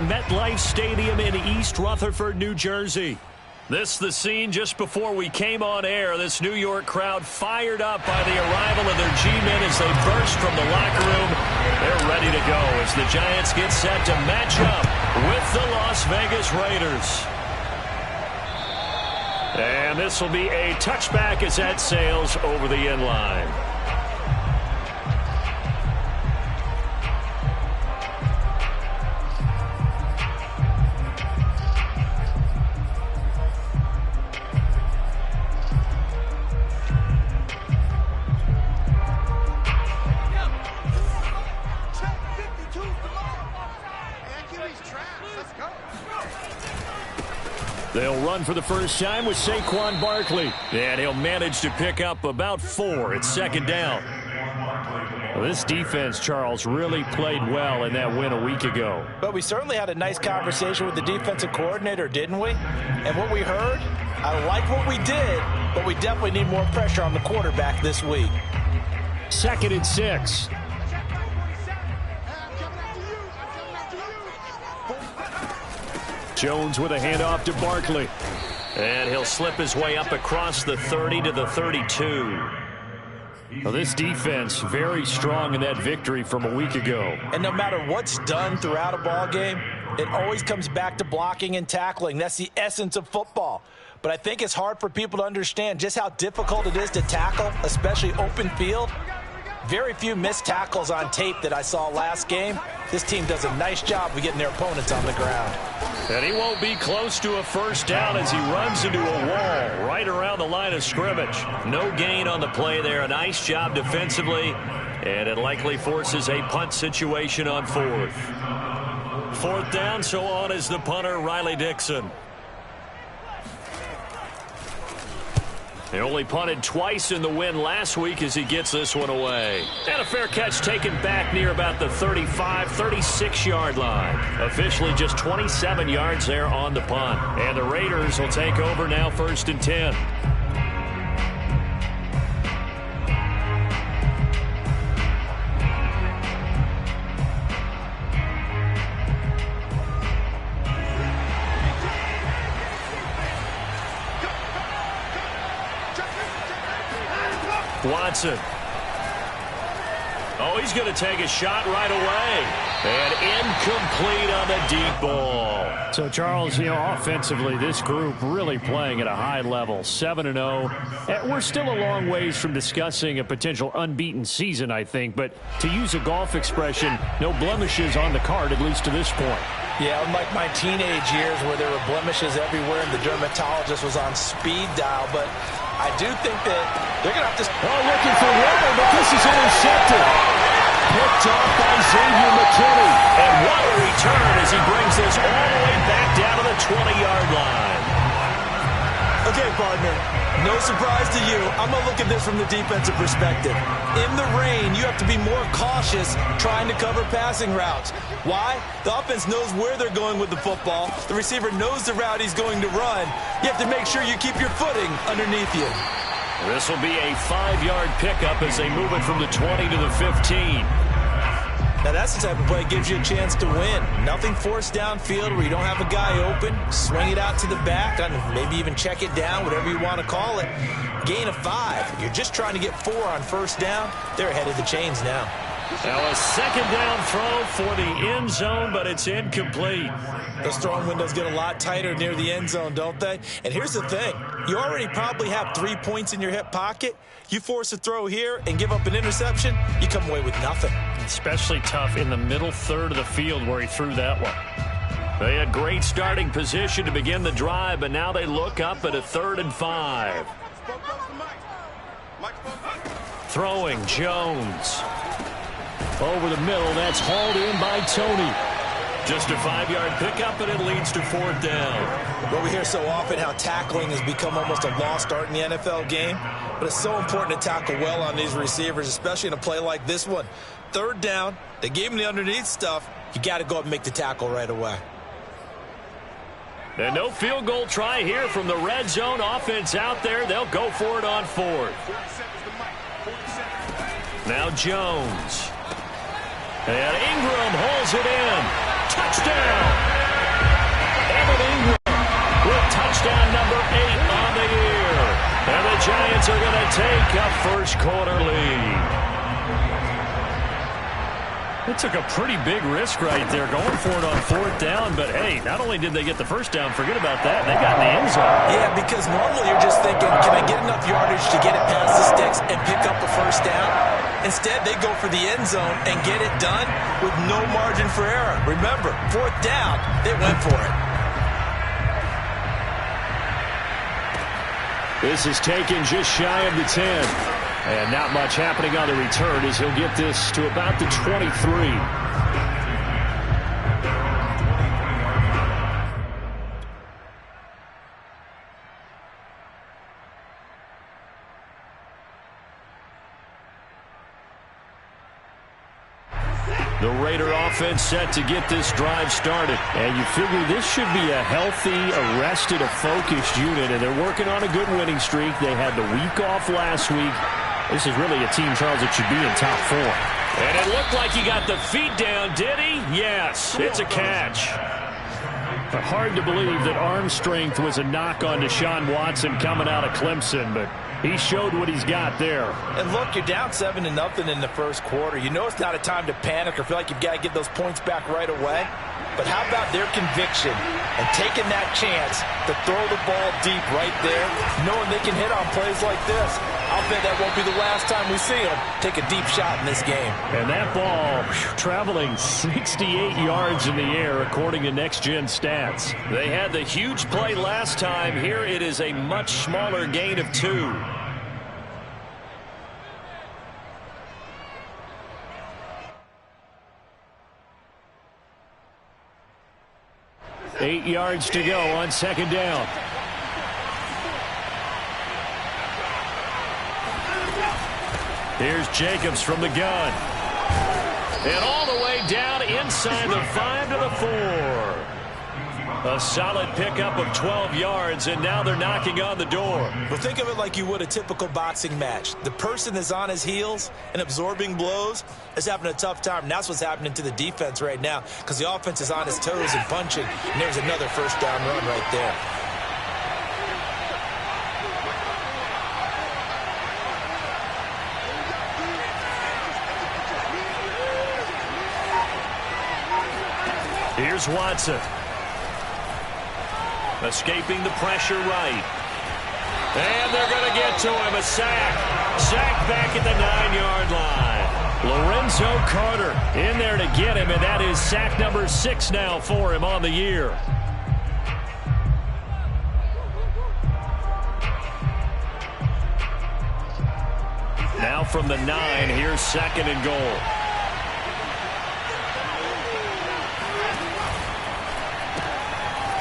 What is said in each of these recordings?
MetLife Stadium in East Rutherford, New Jersey. This the scene just before we came on air. This New York crowd fired up by the arrival of their G-men as they burst from the locker room. They're ready to go as the Giants get set to match up with the Las Vegas Raiders. And this will be a touchback as that sails over the end line. They'll run for the first time with Saquon Barkley. And he'll manage to pick up about 4 at second down. Well, this defense, Charles, really played well in that win a week ago. But we certainly had a nice conversation with the defensive coordinator, didn't we? And what we heard, I like what we did, but we definitely need more pressure on the quarterback this week. 2nd and 6. Jones with a handoff to Barkley. And he'll slip his way up across the 30 to the 32. Well, this defense very strong in that victory from a week ago. And no matter what's done throughout a ball game, it always comes back to blocking and tackling. That's the essence of football. But I think it's hard for people to understand just how difficult it is to tackle, especially open field. Very few missed tackles on tape that I saw last game. This team does a nice job of getting their opponents on the ground. And he won't be close to a first down as he runs into a wall right around the line of scrimmage. No gain on the play there. A nice job defensively. And it likely forces a punt situation on 4th. 4th down, so on is the punter, Riley Dixon. He only punted twice in the win last week as he gets this one away. And a fair catch taken back near about the 35, 36-yard line. Officially just 27 yards there on the punt. And the Raiders will take over now 1st and 10. Watson. Oh, he's going to take a shot right away. And incomplete on the deep ball. So, Charles, offensively, this group really playing at a high level, 7-0. We're still a long ways from discussing a potential unbeaten season, I think. But to use a golf expression, no blemishes on the card, at least to this point. Yeah, unlike my teenage years where there were blemishes everywhere and the dermatologist was on speed dial. But I do think that they're going to have to... Oh, looking for Weber, but this is intercepted. Picked off by Xavier McKinney. And what a return as he brings this all the way back down to the 20-yard line. Okay, partner, no surprise to you. I'm going to look at this from the defensive perspective. In the rain, you have to be more cautious trying to cover passing routes. Why? The offense knows where they're going with the football. The receiver knows the route he's going to run. You have to make sure you keep your footing underneath you. This will be a 5-yard pickup as they move it from the 20 to the 15. Now, that's the type of play that gives you a chance to win. Nothing forced downfield where you don't have a guy open. Swing it out to the back, maybe even check it down, whatever you want to call it. Gain of 5. You're just trying to get 4 on first down. They're ahead of the chains now. Now a 2nd down throw for the end zone, but it's incomplete. Those throwing windows get a lot tighter near the end zone, don't they? And here's the thing. You already probably have 3 points in your hip pocket. You force a throw here and give up an interception, you come away with nothing. Especially tough in the middle third of the field where he threw that one. They had great starting position to begin the drive, but now they look up at a 3rd and 5. Throwing Jones. Over the middle, that's hauled in by Tony. Just a 5-yard pickup, and it leads to 4th down. Well, we hear so often how tackling has become almost a lost art in the NFL game, but it's so important to tackle well on these receivers, especially in a play like this one. 3rd down, they gave him the underneath stuff. You got to go up and make the tackle right away. And no field goal try here from the red zone. Offense out there. They'll go for it on 4th. Now Jones. And Ingram holds it in. Touchdown. up first quarter lead. It took a pretty big risk right there going for it on fourth down. But, hey, not only did they get the first down, forget about that, they got in the end zone. Yeah, because normally you're just thinking, can I get enough yardage to get it past the sticks and pick up a first down? Instead, they go for the end zone and get it done with no margin for error. Remember, fourth down, they went for it. This is taken just shy of the 10. And not much happening on the return as he'll get this to about the 23. The Raider offense set to get this drive started. And you figure this should be a healthy, arrested, a focused unit. And they're working on a good winning streak. They had the week off last week. This is really a team, Charles, that should be in top 4. And it looked like he got the feet down, did he? Yes, it's a catch. Hard to believe that arm strength was a knock on Deshaun Watson coming out of Clemson, but he showed what he's got there. And look, you're down 7-0 in the first quarter. You know it's not a time to panic or feel like you've got to get those points back right away. But how about their conviction and taking that chance to throw the ball deep right there, knowing they can hit on plays like this? I'll bet that won't be the last time we see them take a deep shot in this game. And that ball traveling 68 yards in the air, according to Next Gen Stats. They had the huge play last time. Here it is a much smaller gain of 2. Eight yards to go on second down. Here's Jacobs from the gun. And all the way down inside the 5 to the 4. A solid pickup of 12 yards, and now they're knocking on the door. Well, think of it like you would a typical boxing match. The person is on his heels and absorbing blows is having a tough time. And that's what's happening to the defense right now because the offense is on his toes and punching. And there's another first down run right there. Here's Watson. Escaping the pressure right. And they're going to get to him. A sack. Sack back at the 9-yard line. Lorenzo Carter in there to get him, and that is sack number 6 now for him on the year. Now from the 9, here's second and goal.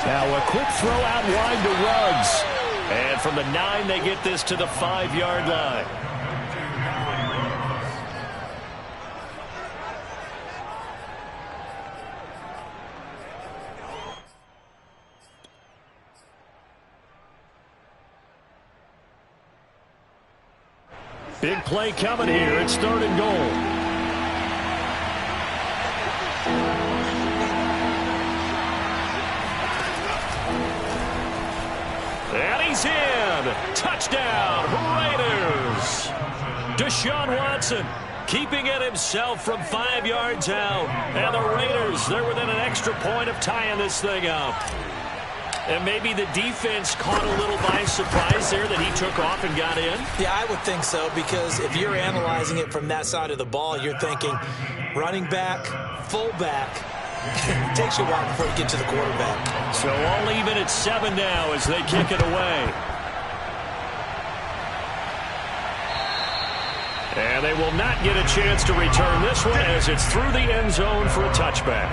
Now a quick throw out wide to Ruggs. And from the 9, they get this to the 5-yard line. Big play coming here. It's third and goal. And he's in. Touchdown, Raiders. Deshaun Watson keeping it himself from 5 yards out. And the Raiders, they're within an extra point of tying this thing up. And maybe the defense caught a little by surprise there that he took off and got in. Yeah, I would think so, because if you're analyzing it from that side of the ball, you're thinking running back, fullback. It takes you a while before you get to the quarterback. So all even at 7 now as they kick it away. And they will not get a chance to return this one as it's through the end zone for a touchback.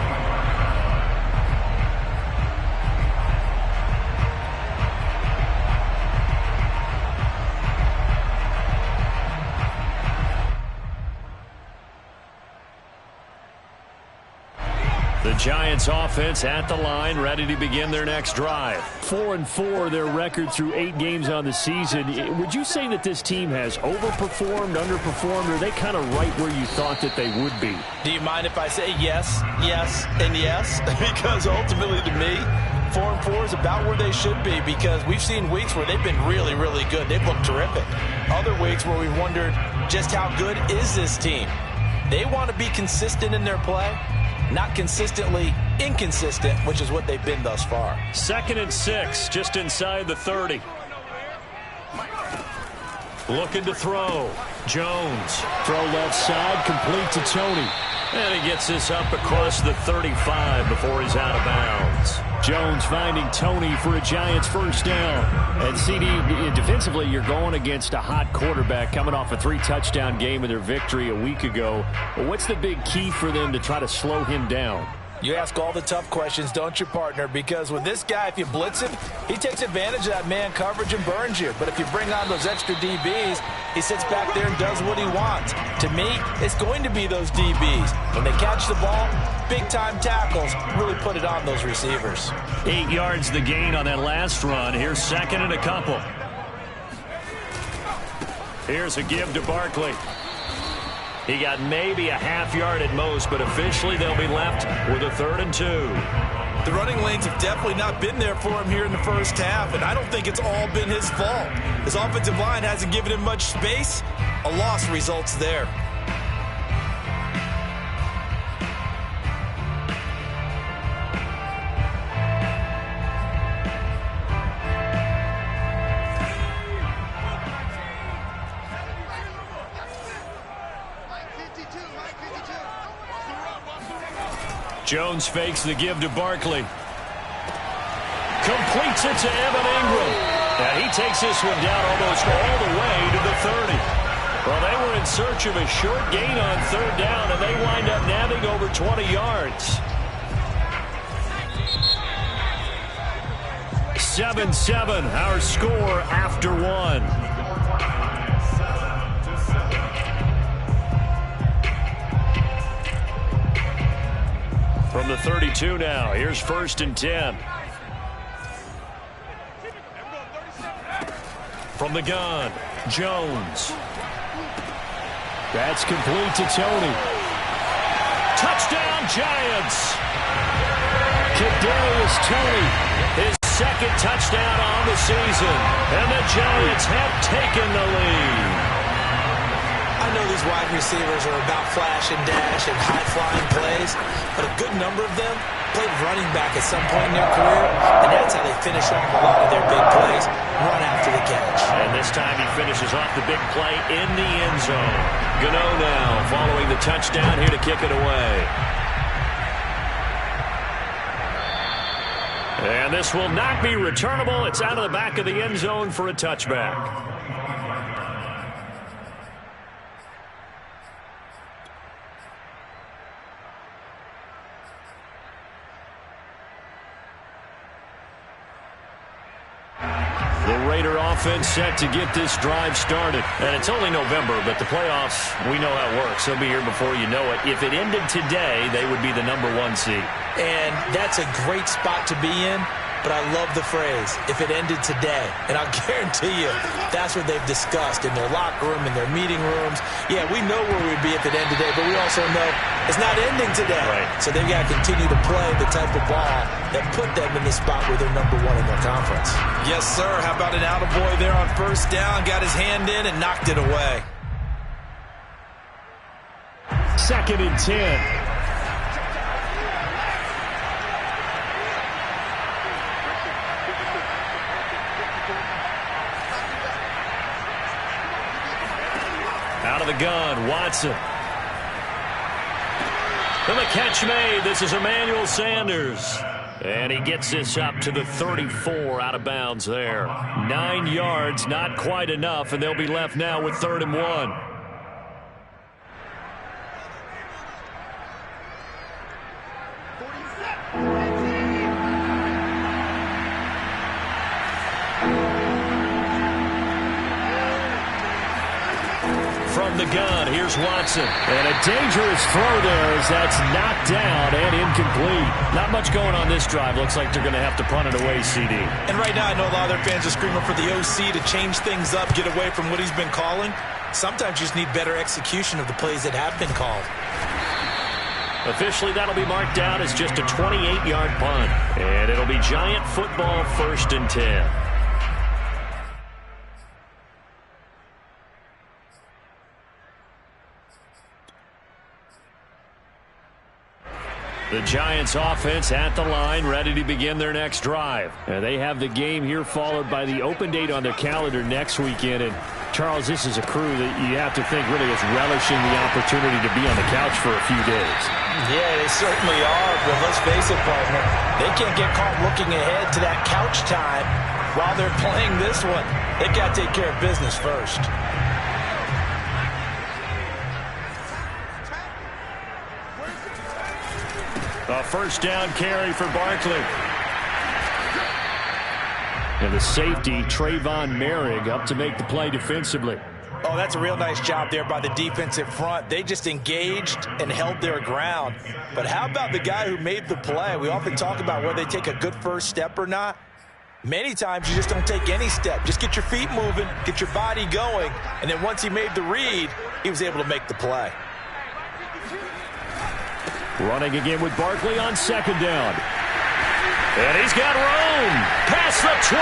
The Giants offense at the line, ready to begin their next drive. 4-4, their record through 8 games on the season. Would you say that this team has overperformed, underperformed, or are they kind of right where you thought that they would be? Do you mind if I say yes, yes, and yes? Because ultimately to me, 4-4 is about where they should be because we've seen weeks where they've been really, really good. They've looked terrific. Other weeks where we've wondered just how good is this team. They want to be consistent in their play, not consistently inconsistent, which is what they've been thus far. 2nd and 6, just inside the 30. Looking to throw. Jones. Throw left side, complete to Tony. And he gets this up across the 35 before he's out of bounds. Jones finding Tony for a Giants first down. And CD, defensively, you're going against a hot quarterback coming off a 3-touchdown game in their victory a week ago. But what's the big key for them to try to slow him down? You ask all the tough questions, don't you, partner? Because with this guy, if you blitz him, he takes advantage of that man coverage and burns you. But if you bring on those extra DBs, he sits back there and does what he wants. To me, it's going to be those DBs. When they catch the ball, big-time tackles really put it on those receivers. 8 yards the gain on that last run. Here's 2nd and a couple. Here's a give to Barkley. He got maybe a half yard at most, but officially they'll be left with a 3rd and 2. The running lanes have definitely not been there for him here in the first half, and I don't think it's all been his fault. His offensive line hasn't given him much space. A loss results there. Jones fakes the give to Barkley. Completes it to Evan Ingram. And he takes this one down almost all the way to the 30. Well, they were in search of a short gain on 3rd down, and they wind up nabbing over 20 yards. 7-7, our score after 1. From the 32 now, here's 1st and 10. From the gun, Jones. That's complete to Tony. Touchdown, Giants! Kadarius Toney. His 2nd touchdown on the season, and the Giants have taken the lead. I know these wide receivers are about flash and dash and high-flying plays, but a good number of them played running back at some point in their career, and that's how they finish off a lot of their big plays, run after the catch. And this time he finishes off the big play in the end zone. Gano now following the touchdown here to kick it away. And this will not be returnable. It's out of the back of the end zone for a touchback. Offense set to get this drive started. And it's only November, but the playoffs, we know how it works. They'll be here before you know it. If it ended today, they would be the #1 seed. And that's a great spot to be in, but I love the phrase, if it ended today. And I'll guarantee you, that's what they've discussed in their locker room, in their meeting rooms. Yeah, we know where we'd be if it ended today, but we also know it's not ending today. Right. So they've got to continue to play the type of ball that put them in the spot where they're #1 in their conference. Yes, sir. How about an attaboy there on 1st down? Got his hand in and knocked it away. 2nd and 10. Out of the gun, Watson. And the catch made. This is Emmanuel Sanders. And he gets this up to the 34 out of bounds there. 9 yards, not quite enough, and they'll be left now with 3rd and 1. From the gun, here's Watson. And a dangerous throw there as that's knocked down and incomplete. Not much going on this drive. Looks like they're going to have to punt it away, CD. And right now, I know a lot of their fans are screaming for the OC to change things up, get away from what he's been calling. Sometimes you just need better execution of the plays that have been called. Officially, that'll be marked down as just a 28-yard punt. And it'll be Giant football, 1st and 10. The Giants offense at the line, ready to begin their next drive. They have the game here followed by the open date on their calendar next weekend. And Charles, this is a crew that you have to think really is relishing the opportunity to be on the couch for a few days. Yeah, they certainly are, but let's face it, partner. They can't get caught looking ahead to that couch time while they're playing this one. They got to take care of business first. A 1st down carry for Barkley. And the safety, Trayvon Merrick, up to make the play defensively. Oh, that's a real nice job there by the defensive front. They just engaged and held their ground. But how about the guy who made the play? We often talk about whether they take a good first step or not. Many times you just don't take any step. Just get your feet moving, get your body going, and then once he made the read, he was able to make the play. Running again with Barkley on 2nd down. And he's got room. Past the 20.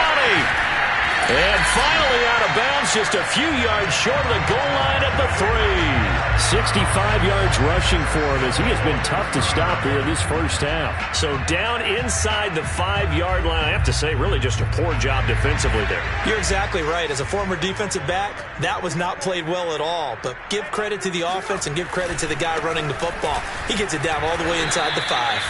And finally out of bounds, just a few yards short of the goal line at the 3. 65 yards rushing for him as he has been tough to stop here this first half. So down inside the 5-yard line. I have to say, really just a poor job defensively there. You're exactly right. As a former defensive back, that was not played well at all. But give credit to the offense and give credit to the guy running the football. He gets it down all the way inside the 5.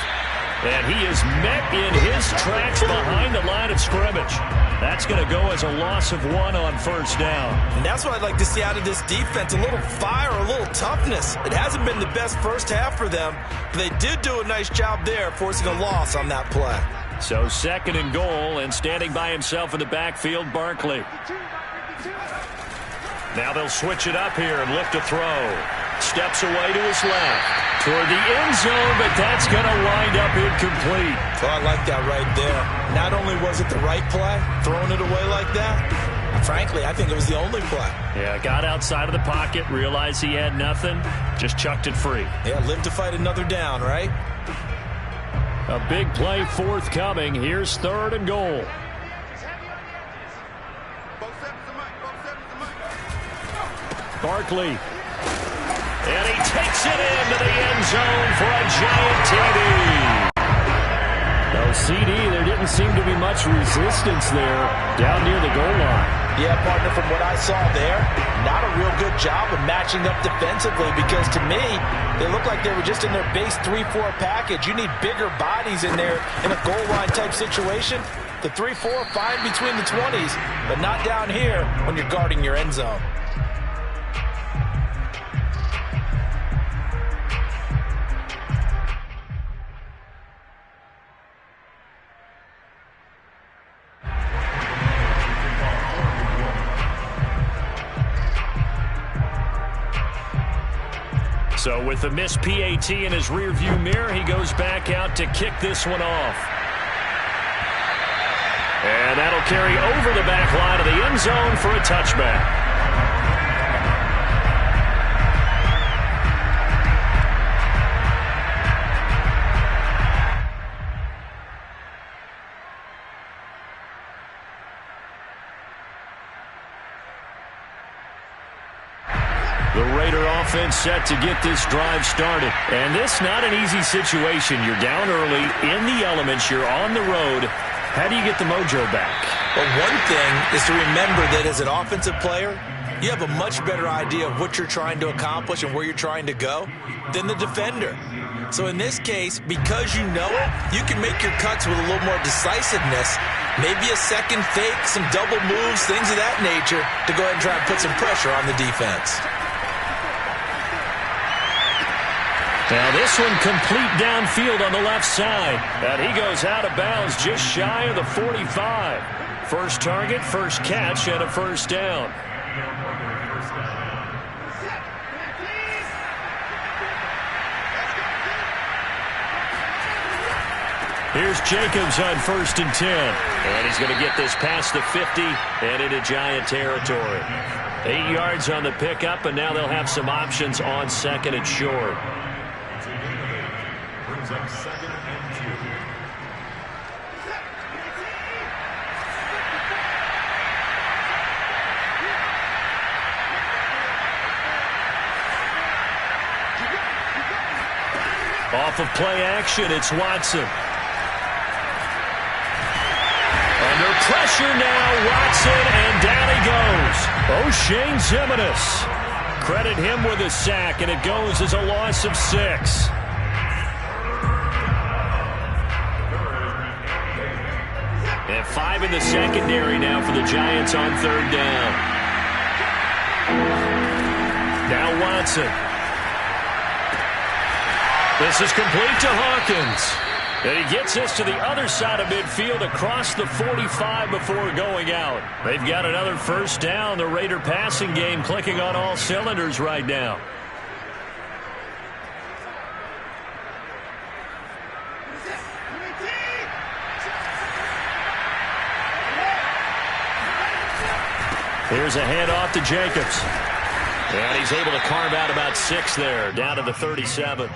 And he is met in his tracks behind the line of scrimmage. That's going to go as a loss of 1 on 1st down. And that's what I'd like to see out of this defense, a little fire, a little toughness. It hasn't been the best first half for them, but they did do a nice job there, forcing a loss on that play. So 2nd and goal, and standing by himself in the backfield, Barkley. Now they'll switch it up here and look to throw. Steps away to his left. Toward the end zone, but that's going to wind up incomplete. Oh, I like that right there. Not only was it the right play, throwing it away like that, frankly, I think it was the only play. Yeah, got outside of the pocket, realized he had nothing, just chucked it free. Yeah, live to fight another down, right? A big play forthcoming. Here's 3rd and goal. Barkley. And he takes it into the end zone for a Giant TD. No CD, there didn't seem to be much resistance there down near the goal line. Yeah, partner, from what I saw there, not a real good job of matching up defensively because to me, they look like they were just in their base 3-4 package. You need bigger bodies in there in a goal line type situation. The 3-4 fine between the 20s, but not down here when you're guarding your end zone. So with the missed PAT in his rearview mirror, he goes back out to kick this one off. And that'll carry over the back line of the end zone for a touchback. The Raider offense set to get this drive started. And this not an easy situation. You're down early, in the elements, you're on the road. How do you get the mojo back? Well, one thing is to remember that as an offensive player, you have a much better idea of what you're trying to accomplish and where you're trying to go than the defender. So in this case, because you know it, you can make your cuts with a little more decisiveness, maybe a second fake, some double moves, things of that nature, to go ahead and try and put some pressure on the defense. Now this one complete downfield on the left side. And he goes out of bounds just shy of the 45. First target, first catch, and a first down. Here's Jacobs on 1st and 10. And he's going to get this past the 50 and into Giant territory. 8 yards on the pickup, and now they'll have some options on 2nd and short. off of play action. It's Watson. Under pressure now, Watson, and down he goes. O'Shane Ximines. Credit him with a sack, and it goes as a loss of 6. And 5 in the secondary now for the Giants on 3rd down. Now Watson. This is complete to Hawkins. And he gets this to the other side of midfield across the 45 before going out. They've got another 1st down. The Raider passing game clicking on all cylinders right now. Here's a handoff to Jacobs. And he's able to carve out about 6 there, down to the 37.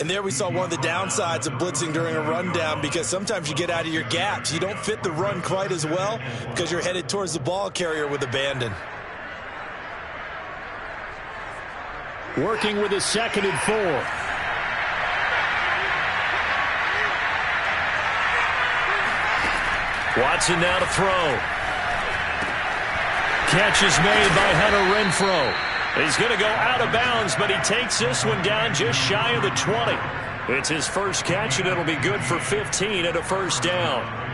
And there we saw one of the downsides of blitzing during a rundown, because sometimes you get out of your gaps. You don't fit the run quite as well because you're headed towards the ball carrier with abandon. Working with a 2nd and 4. Watson now to throw. Catch is made by Hunter Renfrow. He's going to go out of bounds, but he takes this one down just shy of the 20. It's his first catch, and it'll be good for 15 at a 1st down.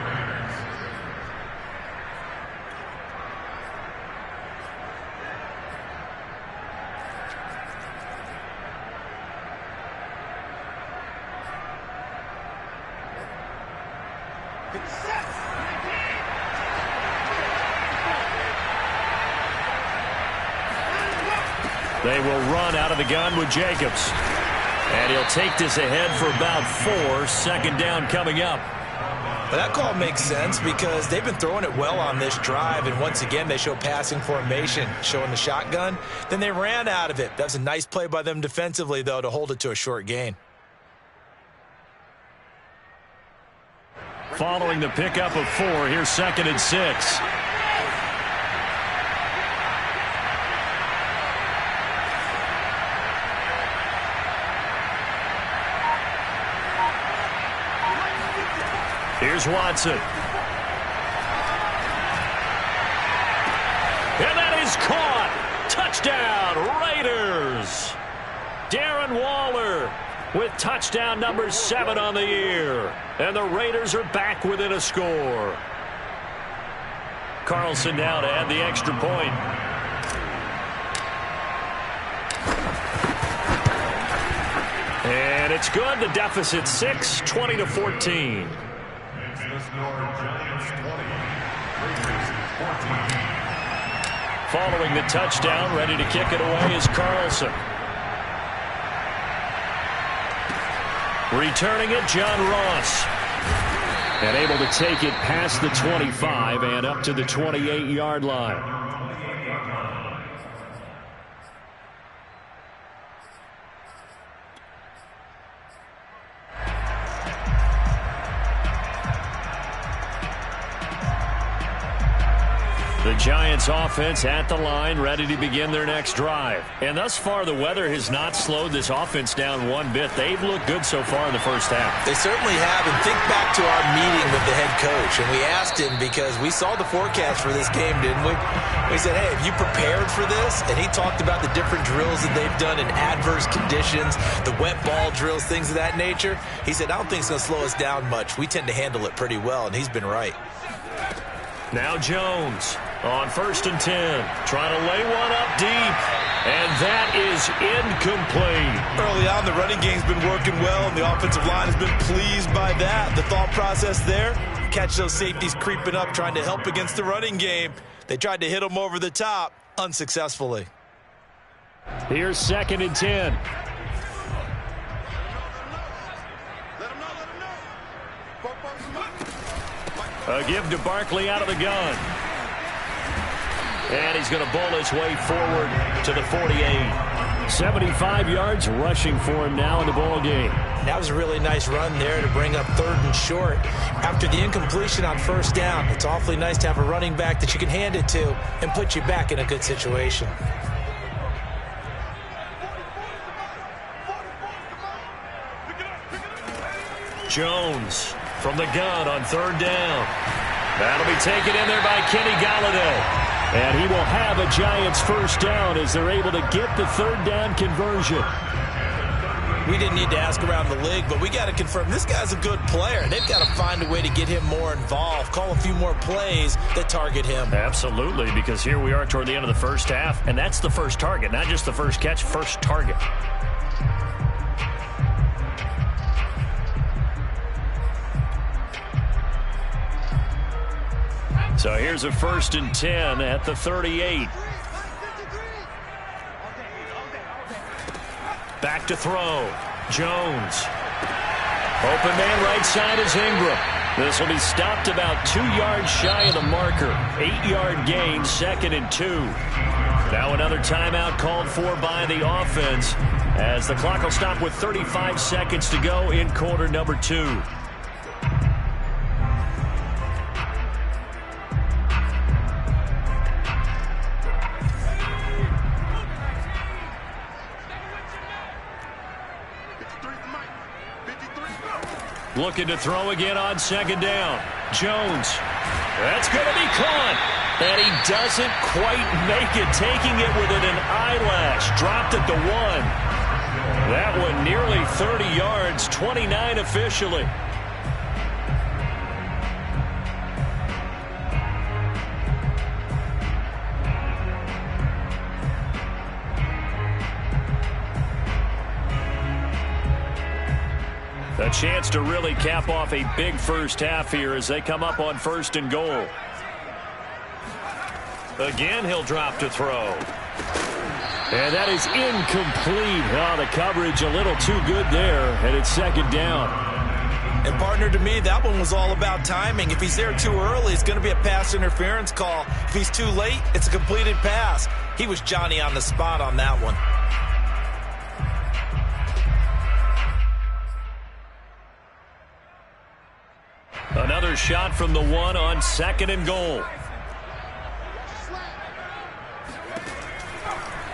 They will run out of the gun with Jacobs. And he'll take this ahead for about 4. 2nd down coming up. But that call makes sense because they've been throwing it well on this drive. And once again, they show passing formation, showing the shotgun. Then they ran out of it. That's a nice play by them defensively, though, to hold it to a short gain. Following the pickup of 4, here's 2nd and 6. Here's Watson. And that is caught. Touchdown, Raiders. Darren Waller with touchdown number 7 on the year. And the Raiders are back within a score. Carlson now to add the extra point. And it's good. The deficit 6, 20-14. Following the touchdown, ready to kick it away is Carlson. Returning it, John Ross. And able to take it past the 25 and up to the 28-yard line. The Giants offense at the line, ready to begin their next drive. And thus far, the weather has not slowed this offense down one bit. They've looked good so far in the 1st half. They certainly have. And think back to our meeting with the head coach. And we asked him, because we saw the forecast for this game, didn't we? We said, hey, have you prepared for this? And he talked about the different drills that they've done in adverse conditions, the wet ball drills, things of that nature. He said, I don't think it's going to slow us down much. We tend to handle it pretty well, and he's been right. Now Jones on 1st and 10, trying to lay one up deep, and that is incomplete. Early on, the running game's been working well, and the offensive line has been pleased by that. The thought process there, catch those safeties creeping up, trying to help against the running game. They tried to hit them over the top, unsuccessfully. Here's 2nd and 10. A give to Barkley out of the gun. And he's going to bowl his way forward to the 48. 75 yards rushing for him now in the ball game. That was a really nice run there to bring up 3rd and short. After the incompletion on 1st down, it's awfully nice to have a running back that you can hand it to and put you back in a good situation. Jones from the gun on third down. That'll be taken in there by Kenny Golladay. And he will have a Giants first down as they're able to get the third down conversion. We didn't need to ask around the league, but we got to confirm this guy's a good player. They've got to find a way to get him more involved, call a few more plays that target him. Absolutely, because here we are toward the end of the first half, and that's the first target, not just the first catch, first target. So here's a 1st and 10 at the 38. Back to throw. Jones. Open man right side is Ingram. This will be stopped about 2 yards shy of the marker. 8-yard gain, 2nd and 2. Now another timeout called for by the offense as the clock will stop with 35 seconds to go in quarter number 2. Looking to throw again on 2nd down. Jones. That's going to be caught. And he doesn't quite make it, taking it within an eyelash. Dropped at the 1. That one nearly 30 yards, 29 officially. A chance to really cap off a big first half here as they come up on 1st and goal. Again, he'll drop to throw. And that is incomplete. Oh, the coverage a little too good there, and it's 2nd down. And, partner, to me, that one was all about timing. If he's there too early, it's going to be a pass interference call. If he's too late, it's a completed pass. He was Johnny on the spot on that one. Another shot from the 1 on 2nd and goal.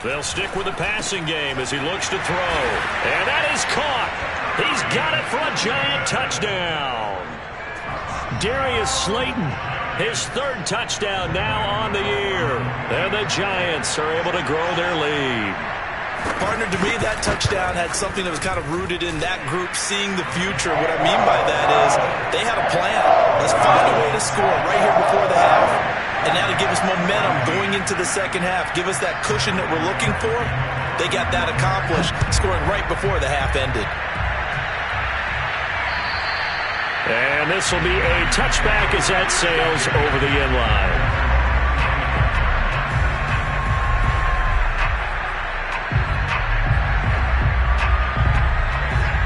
They'll stick with the passing game as he looks to throw. And that is caught. He's got it for a Giant touchdown. Darius Slayton, his 3rd touchdown now on the year. And the Giants are able to grow their lead. Partner, to me, that touchdown had something that was kind of rooted in that group seeing the future. What I mean by that is they had a plan. Let's find a way to score right here before the half. And now to give us momentum going into the 2nd half, give us that cushion that we're looking for. They got that accomplished, scoring right before the half ended. And this will be a touchback as that sails over the end line.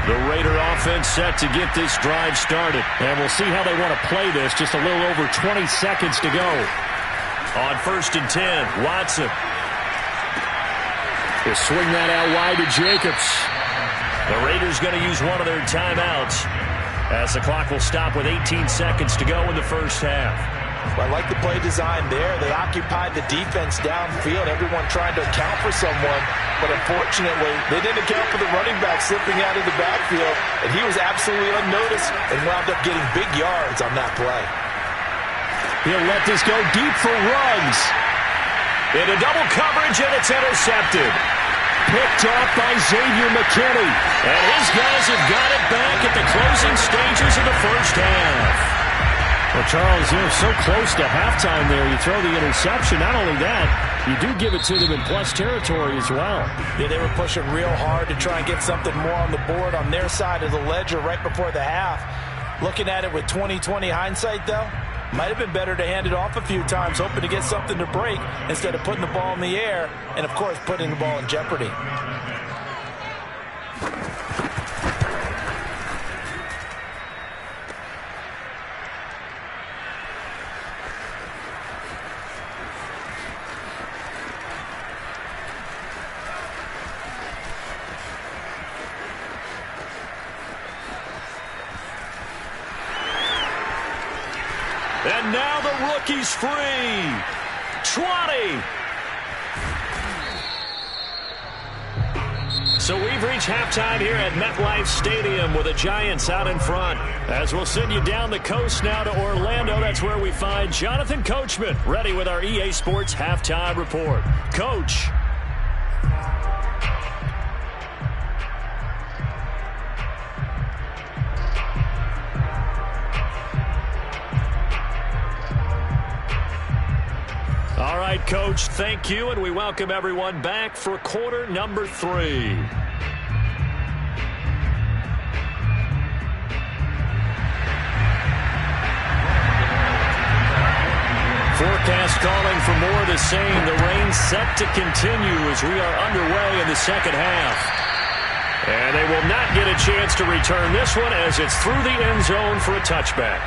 The Raider offense set to get this drive started. And we'll see how they want to play this. Just a little over 20 seconds to go. On 1st and 10, Watson. He'll swing that out wide to Jacobs. The Raiders going to use one of their timeouts as the clock will stop with 18 seconds to go in the first half. Well, I like the play design there. They occupied the defense downfield, everyone trying to account for someone. But unfortunately, they didn't account for the running back slipping out of the backfield, and he was absolutely unnoticed and wound up getting big yards on that play. He'll let this go deep for Ruggs. Into double coverage, and it's intercepted. Picked off by Xavier McKinney. And his guys have got it back at the closing stages of the first half. Well, Charles, you're so close to halftime there. You throw the interception. Not only that, you do give it to them in plus territory as well. Yeah, they were pushing real hard to try and get something more on the board on their side of the ledger right before the half. Looking at it with 20/20 hindsight, though, might have been better to hand it off a few times, hoping to get something to break instead of putting the ball in the air and, of course, putting the ball in jeopardy. And now the rookie's free. 20. So we've reached halftime here at MetLife Stadium with the Giants out in front. As we'll send you down the coast now to Orlando, that's where we find Jonathan Coachman ready with our EA Sports Halftime Report. Coach. All right, Coach, thank you, and we welcome everyone back for quarter number 3. Forecast calling for more of the same. The rain set to continue as we are underway in the second half. And they will not get a chance to return this one as it's through the end zone for a touchback.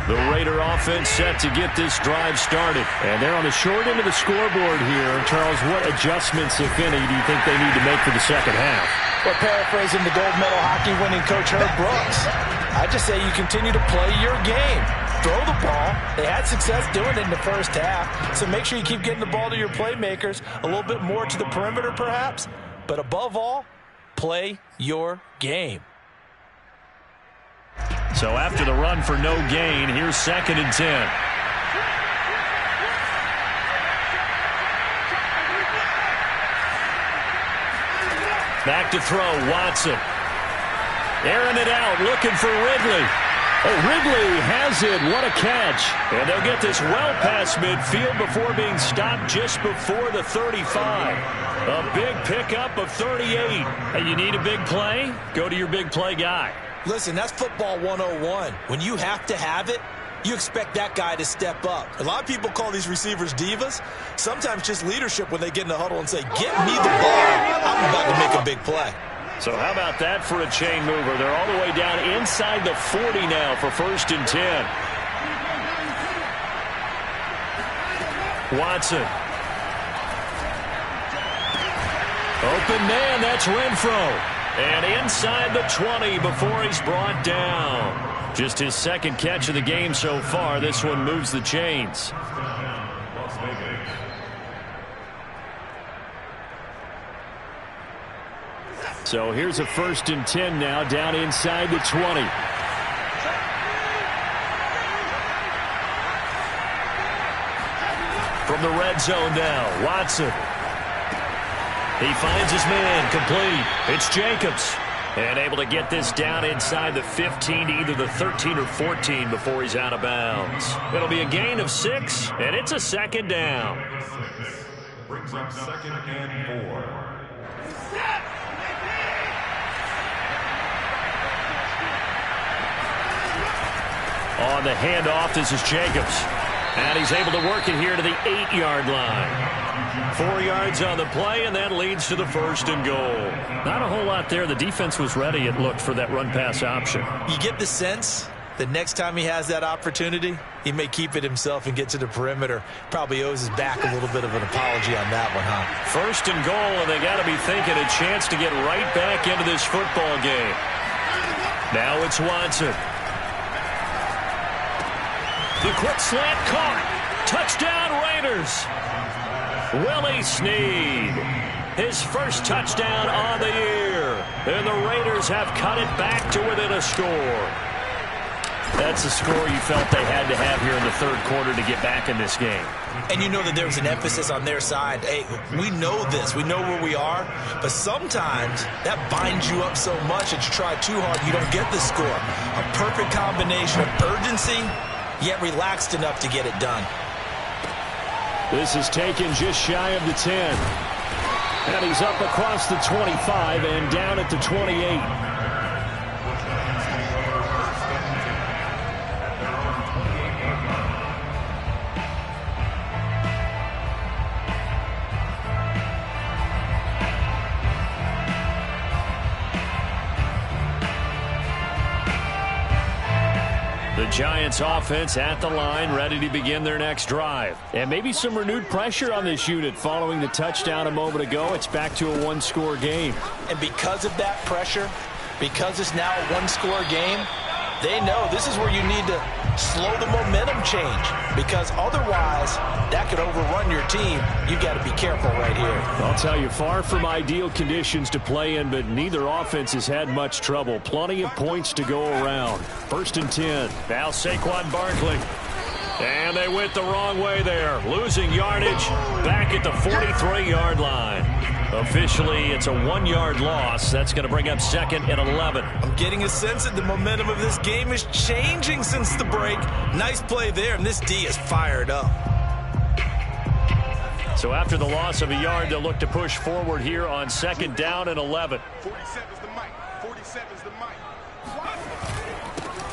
The Raider offense set to get this drive started. And they're on the short end of the scoreboard here. Charles, what adjustments, if any, do you think they need to make for the second half? Well, paraphrasing the gold medal hockey winning coach Herb Brooks, I just say you continue to play your game. Throw the ball. They had success doing it in the first half. So make sure you keep getting the ball to your playmakers, a little bit more to the perimeter perhaps. But above all, play your game. So after the run for no gain, here's 2nd and 10. Back to throw, Watson. Airing it out, looking for Ridley. Oh, Ridley has it. What a catch. And they'll get this well past midfield before being stopped just before the 35. A big pickup of 38. Hey, you need a big play? Go to your big play guy. Listen, that's football 101. When you have to have it, you expect that guy to step up. A lot of people call these receivers divas. Sometimes just leadership when they get in the huddle and say, get me the ball. I'm about to make a big play. So how about that for a chain mover? They're all the way down inside the 40 now for 1st and 10. Watson. Open man, that's Renfro. And inside the 20 before he's brought down. Just his 2nd catch of the game so far. This one moves the chains. So here's a 1st and 10 now down inside the 20. From the red zone now, Watson. He finds his man, complete. It's Jacobs. And able to get this down inside the 15 to either the 13 or 14 before he's out of bounds. It'll be a gain of 6, and it's a 2nd down. Brings up 2nd and 4. On the handoff, this is Jacobs. And he's able to work it here to the 8-yard line. 4 yards on the play, and that leads to the 1st and goal. Not a whole lot there. The defense was ready, it looked, for that run-pass option. You get the sense that next time he has that opportunity, he may keep it himself and get to the perimeter. Probably owes his back a little bit of an apology on that one, huh? 1st and goal, and they got to be thinking a chance to get right back into this football game. Now it's Watson. The quick slant caught. Touchdown Raiders. Willie Snead, his first touchdown on the year. And the Raiders have cut it back to within a score. That's the score you felt they had to have here in the 3rd quarter to get back in this game. And you know that there was an emphasis on their side. Hey, we know this. We know where we are. But sometimes that binds you up so much that you try too hard, you don't get the score. A perfect combination of urgency, yet relaxed enough to get it done. This is taken just shy of the 10. And he's up across the 25 and down at the 28. The Giants offense at the line, ready to begin their next drive. And maybe some renewed pressure on this unit following the touchdown a moment ago. It's back to a one-score game. And because of that pressure, because it's now a one-score game, They know this is where you need to slow the momentum change, because otherwise that could overrun your team. You've got to be careful right here. I'll tell you, far from ideal conditions to play in, but neither offense has had much trouble. Plenty of points to go around. 1st and 10. Now Saquon Barkley. And they went the wrong way there. Losing yardage back at the 43-yard line. Officially, it's a 1-yard loss. That's going to bring up 2nd and 11. I'm getting a sense that the momentum of this game is changing since the break. Nice play there, and this D is fired up. So after the loss of a yard, they'll look to push forward here on 2nd down and 11. 47's the mic. 47's the mic.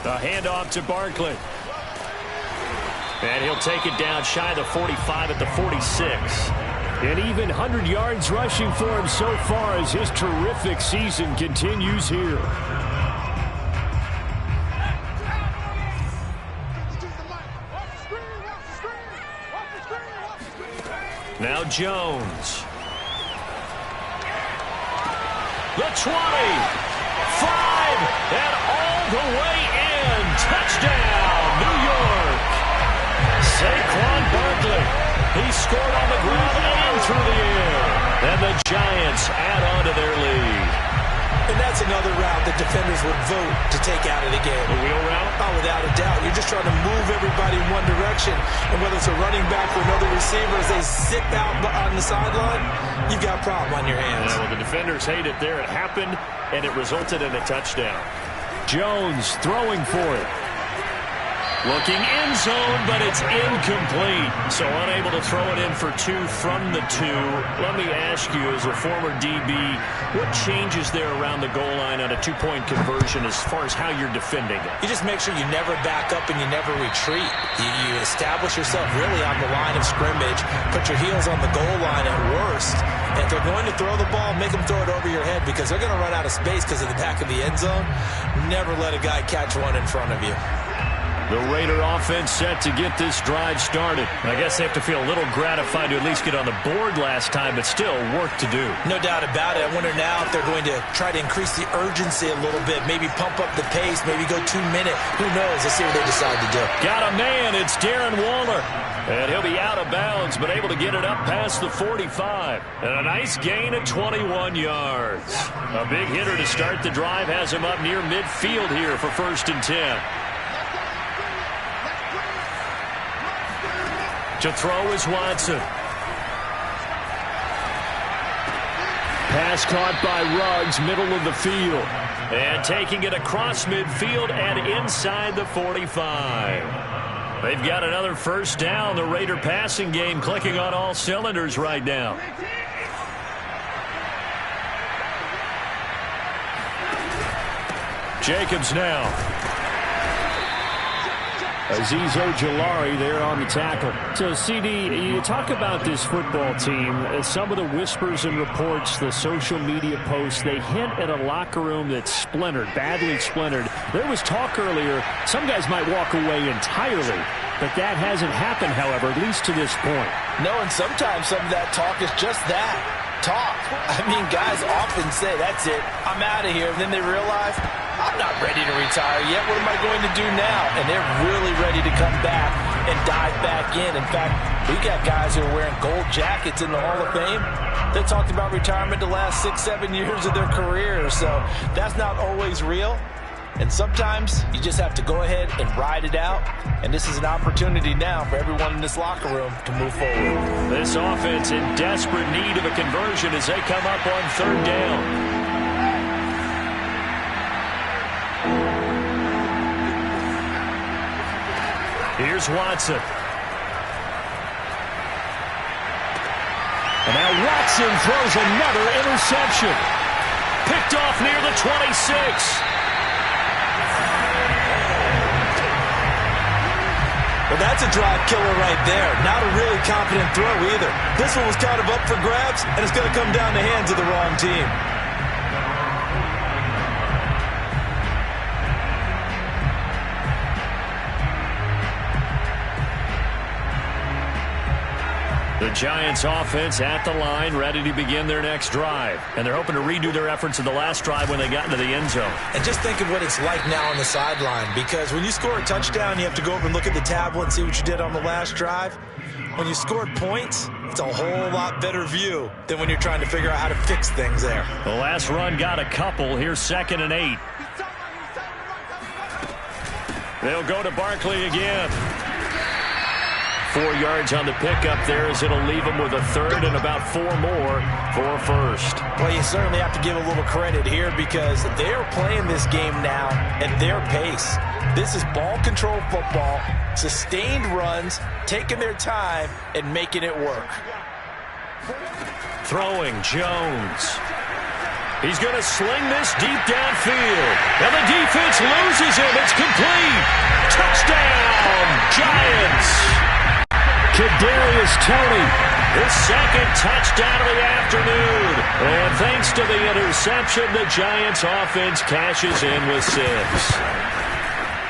The handoff to Barkley. And he'll take it down shy of the 45 at the 46. And even 100 yards rushing for him so far as his terrific season continues here. Now Jones. The 20. 5. And all the way in. Touchdown, New York. Saquon Barkley. He scored on the ground and through the air. And the Giants add on to their lead. And that's another route that defenders would vote to take out of the game. The wheel route? Oh, without a doubt. You're just trying to move everybody in one direction. And whether it's a running back or another receiver, as they zip out on the sideline, you've got a problem on your hands. Yeah, well, the defenders hate it there. It happened, and it resulted in a touchdown. Jones throwing for it. Looking end zone, but it's incomplete. So unable to throw it in for 2 from the 2. Let me ask you, as a former DB, what changes there around the goal line on a 2-point conversion as far as how you're defending it? You just make sure you never back up and you never retreat. You establish yourself really on the line of scrimmage, put your heels on the goal line at worst. And if they're going to throw the ball, make them throw it over your head, because they're going to run out of space because of the back of the end zone. Never let a guy catch one in front of you. The Raider offense set to get this drive started. I guess they have to feel a little gratified to at least get on the board last time, but still work to do. No doubt about it. I wonder now if they're going to try to increase the urgency a little bit, maybe pump up the pace, maybe go 2 minute. Who knows? Let's see what they decide to do. Got a man. It's Darren Waller. And he'll be out of bounds, but able to get it up past the 45. And a nice gain of 21 yards. A big hitter to start the drive has him up near midfield here for 1st and 10. To throw is Watson. Pass caught by Ruggs, middle of the field. And taking it across midfield and inside the 45. They've got another 1st down. The Raider passing game clicking on all cylinders right now. Jacobs now. Azeez Ojulari there on the tackle. So, CD, you talk about this football team. Some of the whispers and reports, the social media posts, they hint at a locker room that's splintered, badly splintered. There was talk earlier, some guys might walk away entirely. But that hasn't happened, however, at least to this point. No, and sometimes some of that talk is just that, talk. I mean, guys often say, that's it, I'm out of here. And then they realize, I'm not ready to retire yet. What am I going to do now? And they're really ready to come back and dive back in. In fact, we got guys who are wearing gold jackets in the Hall of Fame. They talked about retirement the last 6-7 years of their careers. So that's not always real. And sometimes you just have to go ahead and ride it out. And this is an opportunity now for everyone in this locker room to move forward. This offense in desperate need of a conversion as they come up on 3rd down. Here's Watson. And now Watson throws another interception. Picked off near the 26. Well, that's a drive killer right there. Not a really confident throw either. This one was kind of up for grabs, and it's going to come down the hands of the wrong team. The Giants offense at the line, ready to begin their next drive. And they're hoping to redo their efforts in the last drive when they got into the end zone. And just think of what it's like now on the sideline, because when you score a touchdown, you have to go over and look at the tablet and see what you did on the last drive. When you scored points, it's a whole lot better view than when you're trying to figure out how to fix things there. The last run got a couple. Here's 2nd and 8. They'll go to Barkley again. 4 yards on the pickup there as it'll leave them with a third and about 4 more for a first. Well, you certainly have to give a little credit here because they're playing this game now at their pace. This is ball control football, sustained runs, taking their time and making it work. Throwing Jones. He's going to sling this deep downfield. And the defense loses him. It's complete. Touchdown, Giants. Kadarius Toney, his 2nd touchdown of the afternoon. And thanks to the interception, the Giants offense cashes in with 6.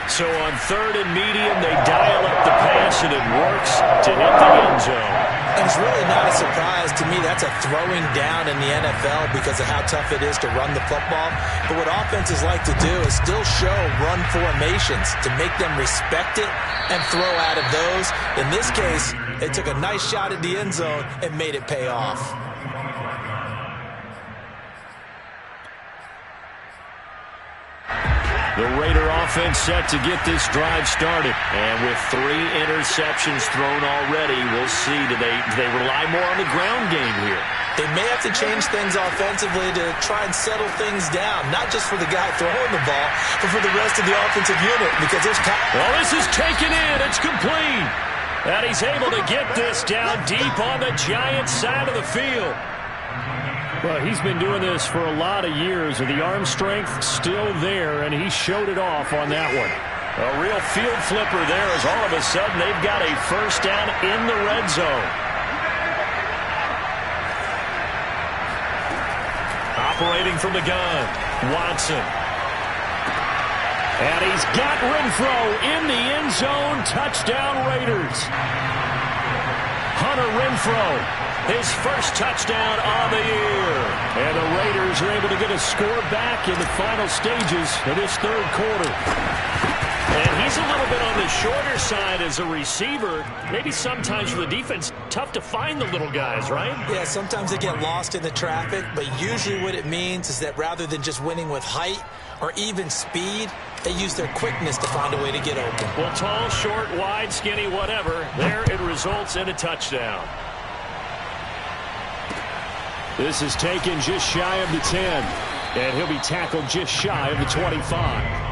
So on 3rd and medium, they dial up the pass, and it works to hit the end zone. And it's really not a surprise to me. That's a throwing down in the NFL because of how tough it is to run the football. But what offenses like to do is still show run formations to make them respect it and throw out of those. In this case, they took a nice shot at the end zone and made it pay off. The Raider offense set to get this drive started. And with 3 interceptions thrown already, we'll see. Do they rely more on the ground game here? They may have to change things offensively to try and settle things down, not just for the guy throwing the ball, but for the rest of the offensive unit. Because there's well, this is taken in. It's complete. And he's able to get this down deep on the Giants side of the field. Well, he's been doing this for a lot of years, and the arm strength still there, and he showed it off on that one. A real field flipper there as all of a sudden they've got a first down in the red zone. Operating from the gun, Watson. And he's got Renfro in the end zone. Touchdown, Raiders. Hunter Renfro. His first touchdown of the year. And the Raiders are able to get a score back in the final stages of this 3rd quarter. And he's a little bit on the shorter side as a receiver. Maybe sometimes for the defense, tough to find the little guys, right? Yeah, sometimes they get lost in the traffic, but usually what it means is that rather than just winning with height or even speed, they use their quickness to find a way to get open. Well, tall, short, wide, skinny, whatever, there it results in a touchdown. This is taken just shy of the 10, and he'll be tackled just shy of the 25.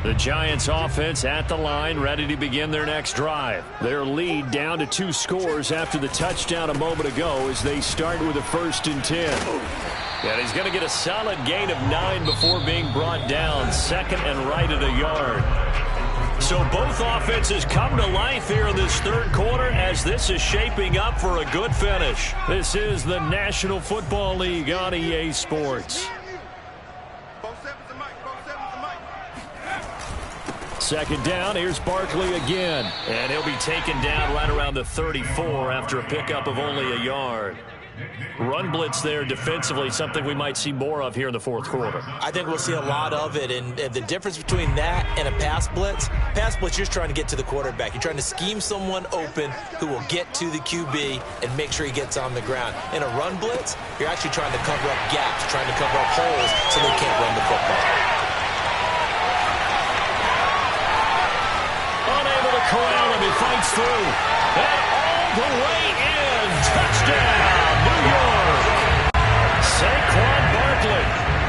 The Giants offense at the line, ready to begin their next drive. Their lead down to 2 scores after the touchdown a moment ago as they start with a 1st and 10. And he's going to get a solid gain of 9 before being brought down. 2nd and right at a yard. So both offenses come to life here in this 3rd quarter as this is shaping up for a good finish. This is the National Football League on EA Sports. 2nd down, here's Barkley again. And he'll be taken down right around the 34 after a pickup of only a yard. Run blitz there defensively, something we might see more of here in the 4th quarter. I think we'll see a lot of it, and the difference between that and a pass blitz, you're just trying to get to the quarterback. You're trying to scheme someone open who will get to the QB and make sure he gets on the ground. In a run blitz, you're actually trying to cover up gaps, trying to cover up holes so they can't run the football. Unable to corral him, he fights through. And all the way in, touchdown! New York. Saquon Barkley,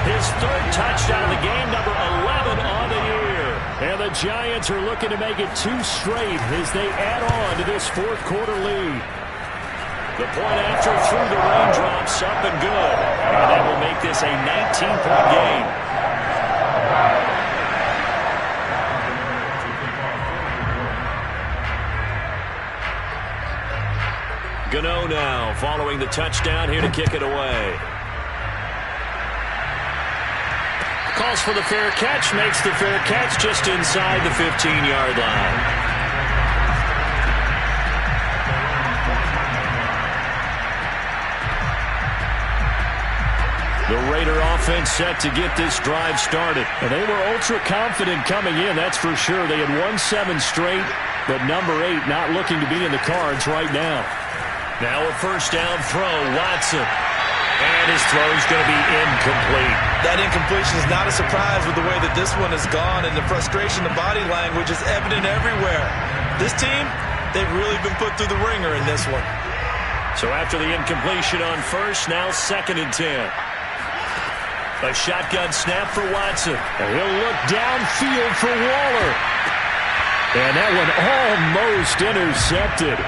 his 3rd touchdown of the game, number 11 on the year. And the Giants are looking to make it 2 straight as they add on to this 4th quarter lead. The point after through the raindrops, up and good. And that will make this a 19-point game. Gano now, following the touchdown, here to kick it away. calls for the fair catch, makes the fair catch just inside the 15-yard line. The Raider offense set to get this drive started. And they were ultra confident coming in, that's for sure. They had won 7 straight, but number 8 not looking to be in the cards right now. Now a first down throw, Watson. And his throw is going to be incomplete. That incompletion is not a surprise with the way that this one has gone, and the frustration, the body language is evident everywhere. This team, they've really been put through the ringer in this one. So after the incompletion on first, now 2nd and 10. A shotgun snap for Watson. And he'll look downfield for Waller. And that one almost intercepted.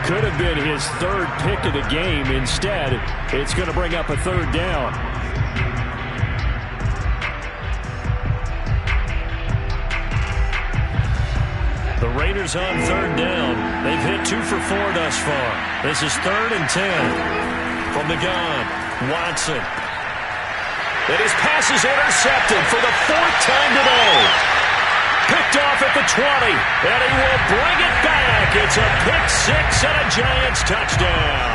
Could have been his 3rd pick of the game. Instead, it's going to bring up a 3rd down. The Raiders on 3rd down. They've hit 2 for 4 thus far. This is 3rd and 10. From the gun, Watson. And his pass is intercepted for the 4th time today. Picked off at the 20, and he will bring it back. It's a pick 6 and a Giants touchdown.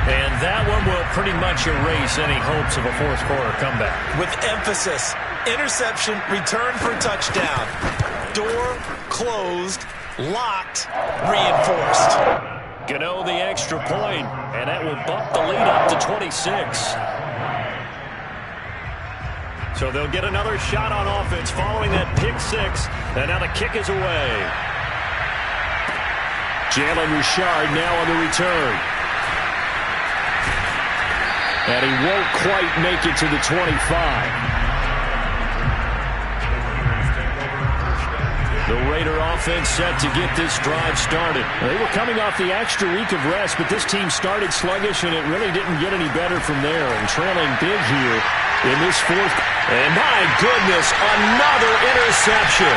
And that one will pretty much erase any hopes of a fourth-quarter comeback. With emphasis, interception, return for touchdown. Door closed, locked, reinforced. Gano the extra point, and that will bump the lead up to 26. So they'll get another shot on offense following that pick 6, and now the kick is away. Jalen Richard now on the return. And he won't quite make it to the 25. The Raider offense set to get this drive started. They were coming off the extra week of rest, but this team started sluggish, and it really didn't get any better from there. And trailing big here in this 4th. And my goodness, another interception.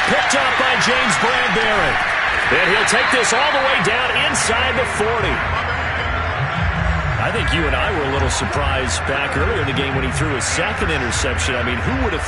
Picked up by James Bradbury. And he'll take this all the way down inside the 40. I think you and I were a little surprised back earlier in the game when he threw his 2nd interception. I mean, who would have